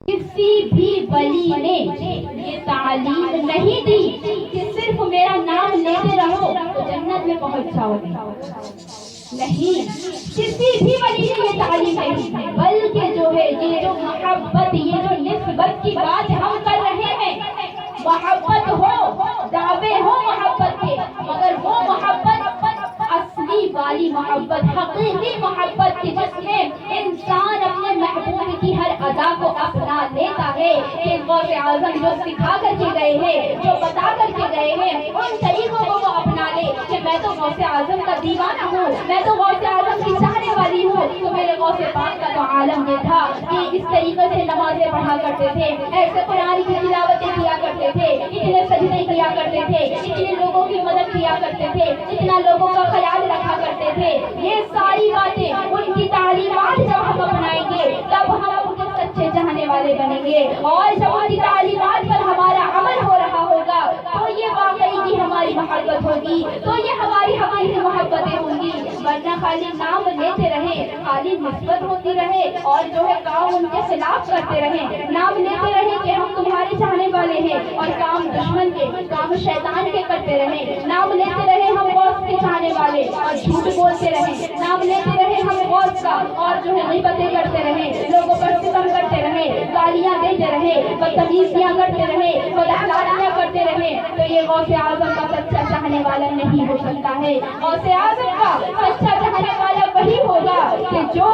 کسی بھی ولی نے یہ تعلیم نہیں دی کہ صرف میرا نام لیتے رہو تو جنت میں پہنچ جاؤ گے، نہیں، کسی بھی ولی نے یہ تعلیم نہیں دی، بلکہ جو ہے یہ جو محبت، یہ جو نسبت کی بات ہم کر رہے ہیں، محبت ہو، دعوے ہو محبت کے، مگر وہ محبت اصلی والی محبت، حقیقی محبت کی، جس میں انسان اپنے محبوب کی ہر ادا کو اپنا لیتا ہے، کہ غوث اعظم جو سکھا کر کے گئے ہیں، جو بتا کر کے گئے ہیں، ان طریقوں کو وہ اپنا لے کہ میں تو غوث اعظم کا دیوانہ ہوں، میں تو غوث اعظم کی چاہنے والی ہوں۔ تو میرے غوث پاک کا تو عالم یہ تھا کہ اس طریقے سے نمازیں پڑھا کرتے تھے، ایسے قرآن کی تلاوتیں کیا کرتے تھے، اتنے سجدے کیا کرتے تھے، اتنے لوگوں کی مدد کیا کرتے تھے، اتنا لوگوں کا خیال رکھا کرتے تھے۔ یہ ساری باتیں، ان کی تعلیمات جب ہم اپنائیں گے تب ہم ان کے سچے چاہنے والے بنیں گے، اور جب ان کی تعلیمات پر ہمارا عمل ہو رہا ہوگا تو یہ واقعی کی ہماری محبت ہوگی، تو یہ ہماری حقیقی محبتیں ہوں گی۔ ورنہ خالی نام لیتے رہے، خالی نسبت ہوتی رہے، اور جو ہے کام ان کے خلاف کرتے رہے، نام لیتے رہے کہ ہم تمہارے چاہنے والے ہیں، اور کام دشمن کے، کام شیطان کے کرتے رہے، نام لیتے رہے ہم غوث کے چاہنے والے اور جھوٹ بولتے رہے، نام لیتے رہے ہم غوث کا اور جو ہے غیبتیں کرتے رہے، لوگوں پر ستم کرتے رہے، گالیاں دیتے رہے، بدتمیزیاں کرتے رہے، بداخلاقیاں کرتے رہے، تو یہ غوث اعظم کا سچا چاہنے والا نہیں ہو سکتا ہے۔ غوث اعظم کا سچا چاہنے والا وہی ہوگا کہ جو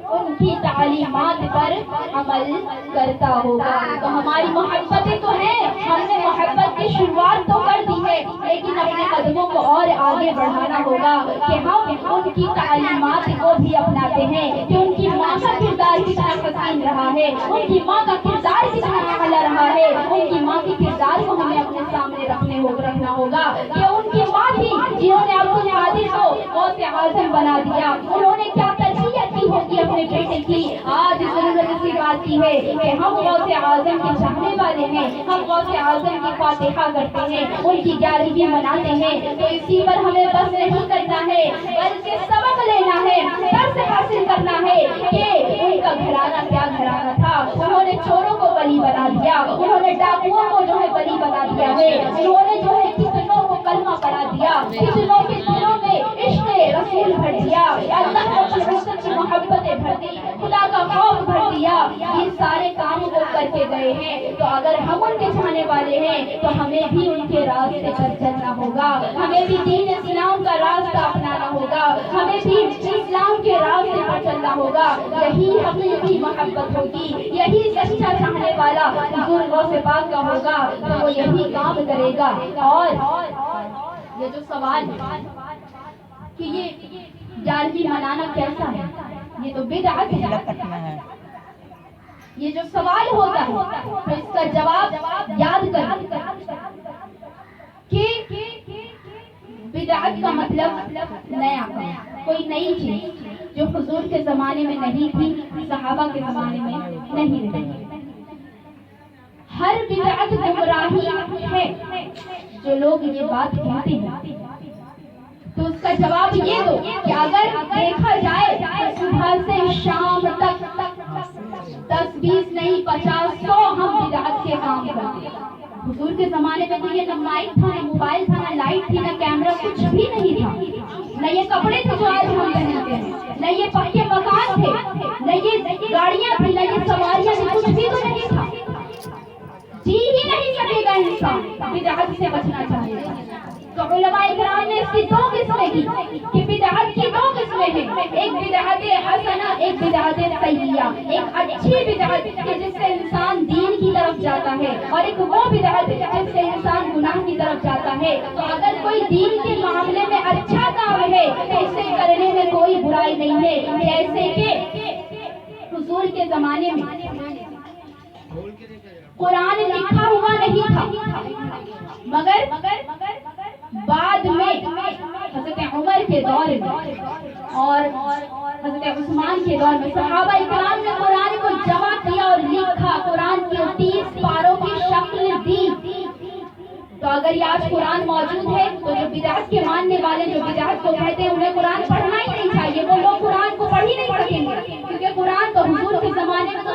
ان کی تعلیمات پر عمل کرتا ہوگا۔ تو ہماری محبتیں تو ہیں، ہم نے محبت کی شروعات تو کر دی ہے، لیکن اپنے قدموں کو اور آگے بڑھانا ہوگا کہ ہم ان کی تعلیمات کو بھی اپناتے ہیں، کہ ان کی ماں کا کردار کتنا حسین رہا ہے، ان کی ماں کا کردار کتنا اعلیٰ رہا ہے، ان کی ماں کے کردار کو ہمیں اپنے سامنے رکھنا ہوگا کہ ان کی ماں تھی جنہوں نے عبد القادر کو غوث اعظم بنا دیا، انہوں نے کیا تربیت کی ہوگی اپنے بیٹے کی۔ آج ضرورت اسی بات کی ہے کہ ہم غوث اعظم کے چاہنے والے ہیں، ہم غوث اعظم کی فاتحہ کرتے ہیں، ان کی 11ویں مناتے ہیں، تو اسی پر ہمیں بس نہیں کرنا ہے، بلکہ سبق لینا ہے، درس حاصل کرنا ہے کہ ان کا گھرانہ کیا گھرانہ تھا۔ انہوں نے چوروں کو ولی بنا دیا، انہوں نے ڈاکوؤں کو جو ہے ولی بنا دیا ہے، انہوں نے جو ہے کتنوں کو کلمہ پڑھا دیا، کتنوں کے دلوں میں عشق رسول بھر دیا، اللہ رب العزت کی محبتیں بھر دی، خدا کا خوف بھر دیا۔ یہ سارے کام وہ کر کے گئے ہیں، تو اگر ہم ان کے چاہنے والے ہیں تو ہمیں بھی ان کے راستے پر چلنا ہوگا، ہمیں بھی دین اسلام کا راستہ اپنانا ہوگا، ہمیں بھی اسلام کے راستے پر چلنا ہوگا۔ یہی حقیقی محبت ہوگی، یہی سچا چاہنے والا حضور غوث پاک کا ہوگا، تو وہ یہی کام کرے گا۔ اور یہ جو سوال کہ یہ 11ویں منانا کیسا ہے، یہ تو بدعت ہے، یہ جو سوال ہوتا ہے تو اس کا جواب یاد کریں کہ بدعت کا مطلب نیا کام، کوئی نئی چیز جو حضور کے زمانے میں نہیں تھی، صحابہ کے زمانے میں نہیں رہی۔ ہر بدعت گمراہی ہے، جو لوگ یہ بات کہتے ہیں تو اس کا جواب یہ دو کہ اگر دیکھا جائے تو صبح سے شام تک 10 20 نہیں 50 100 ہم بدعت کے کام کرتے ہیں۔ حضور کے زمانے میں تو یہ نہ مائک تھا، نہ موبائل تھا، نہ لائٹ تھی، نہ کیمرہ، کچھ بھی نہیں تھا، نہ یہ کپڑے تھے جو آج ہم پہنتے ہیں، نہ یہ پکے مکان تھے، نہ یہ گاڑیاں تھی، نہ یہ سواریاں تھی، کچھ بھی تو نہیں تھا۔ جی ہی نہیں سکے گا انسان، بدعت سے بچنا چاہیے گا۔ تو علماء کرام نے اس کی 2 قسمیں کی کہ بدعت کی 2 قسمیں ہیں، ایک بدعت حسنہ، ایک بدعت سیئہ، ایک اچھی بدعت کہ جس سے انسان دین کی طرف جاتا ہے، اور ایک وہ بدعت جس سے انسان گناہ کی طرف جاتا ہے۔ تو اگر کوئی دین کے معاملے میں اچھا کام ہے تو اسے کرنے میں کوئی برائی نہیں ہے، جیسے کہ حضور کے زمانے میں قرآن لکھا ہوا نہیں تھا، مگر بعد میں حضرت عمر کے دور میں اور حضرت عثمان کے دور میں صحابہ اکرام نے قرآن کو جمع کیا اور لکھا، قرآن کی 30 پاروں کی شکل دی۔ تو اگر یہ آج قرآن موجود ہے تو جو بدعت کے ماننے والے، جو بدعت کو کہتے ہیں، انہیں قرآن پڑھنا ہی نہیں چاہیے، وہ لوگ قرآن کو پڑھ ہی نہیں سکیں گے، کیونکہ قرآن تو حضور کے زمانے میں تو